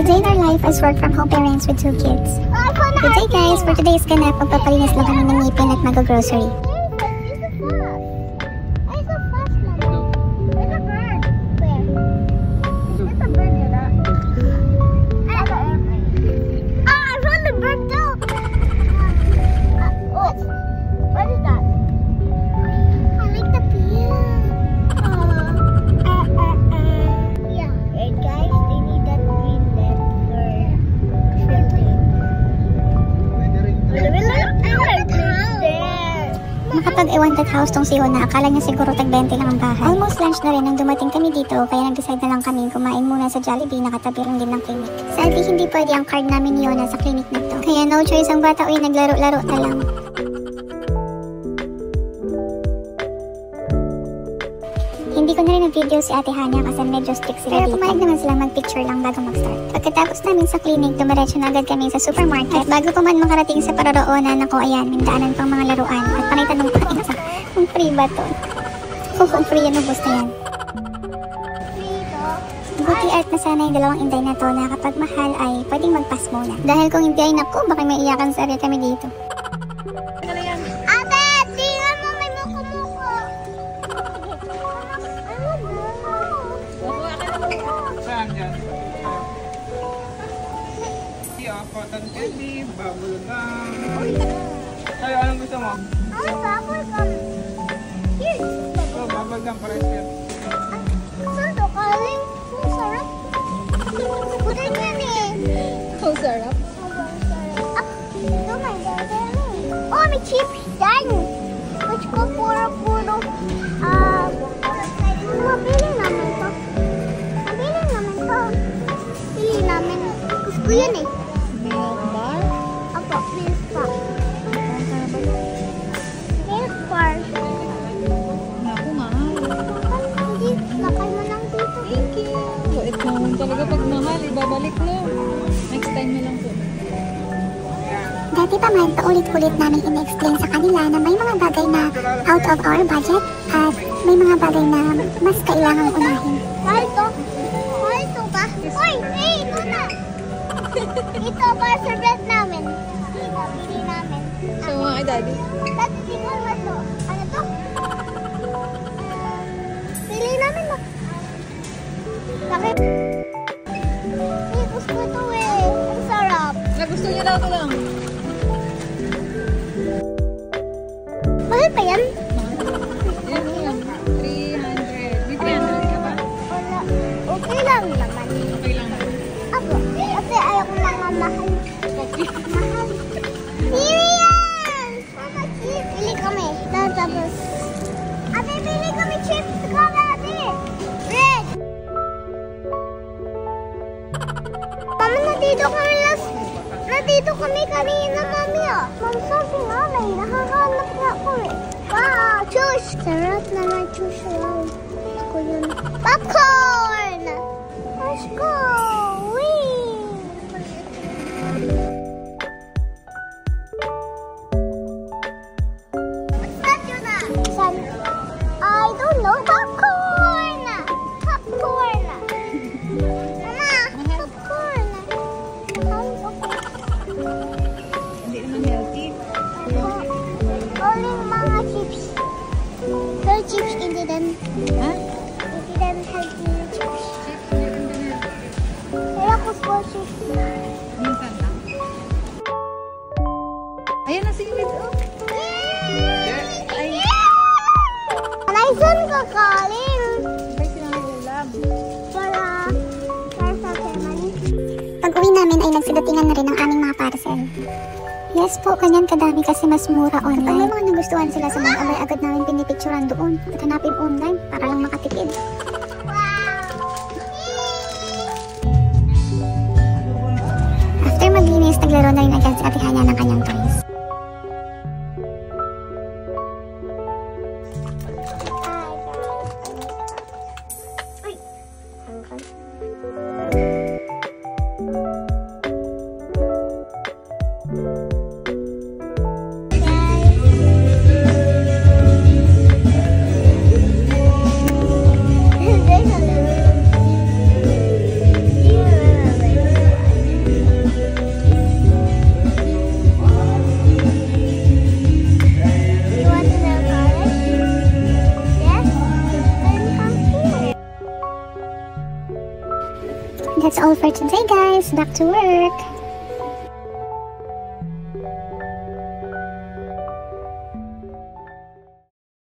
A day in our life as work from home parents with 2 kids. Good day guys! For today's ganap, magpapalinis lang kami ng ngipin at mag-grocery. Nakapag-ewanted house tong si Hona, akala niya siguro tag-20 lang ang bahay. Almost lunch na rin nang dumating kami dito, kaya nag-decide na lang kami kumain muna sa Jollibee, nakatabi rin din ng clinic. Sadly, hindi pwede ang card namin ni Hona sa clinic na to, kaya no choice ang bata, naglaro-laro na lang. Hindi ko na rin nag-video si Ate Hanya kasi medyo strict sila dito. Pero pumayag naman sila mag-picture lang bago mag-start. Pagkatapos namin sa clinic, dumiretso na agad kami sa supermarket. At bago pa man makarating sa paroroonan, ako ayan, may daanan pang mga laruan. At panay tanong pa isa, kung free ba to? Kung free yan, ubos na yan. Buti at nasanay dalawang inday na to na kapag mahal ay pwedeng mag-pass muna. Dahil kung hindi ay naku, baka may iyakan sa area kami dito. Cotton candy, bubble gum. Tayo, anong gusto mo? Bubble gum. Here. Oh, bubble gum para sa'yo. Saan to? Kaling? Ang sarap. Kunin yan eh. Ang sarap? Oh my God. Oh, may chips yan. Let's go puro. Mabili namin to. Pili namin. Gusto ko yan eh. Milk bar? Apo, milk bar. Milk bar. Naku, mahal. Hindi, lakay mo lang dito. Thank you. Wait naman talaga pag mahal, ibabalik mo. Next time na lang po. Dati pa man, paulit-ulit namin in-explain sa kanila na may mga bagay na out of our budget at may mga bagay na mas kailangang unahin. Mahal to? Mahal to ba? Uy! Ito na! Ito ba service namin? Ito, bili namin. So, mga kay daddy? Dati siguro ba to? Ano to? Bili namin ba? Bakit? Gusto ko to eh. Ang sarap. Gusto niyo daw ito lang? Mahal pa yan? Yan mo lang. 300. May 300 ka ba? Wala. Okay lang naman. Okay lang. Ako, kasi ayaw ko mga mahal. Okay. Mahal. Pili yan! Mama, chips. Pili kami. Tapos, ate, pili kami chips. Kami, ate. Red. Mama, nandito kami kanina, mami. Mom, sabi nga, may nakahanap na ako eh. Wow, choose. Sarap na na choose lang. Ako yun. Popcorn! Let's go! I don't know. Popcorn! Popcorn! Mama, popcorn! Hindi naman healthy. Only mga chips. The chips hindi din. Ha? Hindi din healthy chips. Chips? Hindi rin din healthy. Kaya ko po chips. Minsan lang. Ayan na si Ingrid. Oh. Ay. Naisan ka kaling? Sabay sila ng ulam. Para sa family. Pag-uwi namin ay nagsadatingan na rin ang aming mga parcel. Yes po, ganyan kadami kasi mas mura online. Pag may mga nagustuhan sila sa mga abay, agad namin pinipicturan doon at hanapin online para lang makatipid. After maglinis, naglaro na rin agad si Ate Hanya ng kanyang toys. That's all for today, guys. Back to work.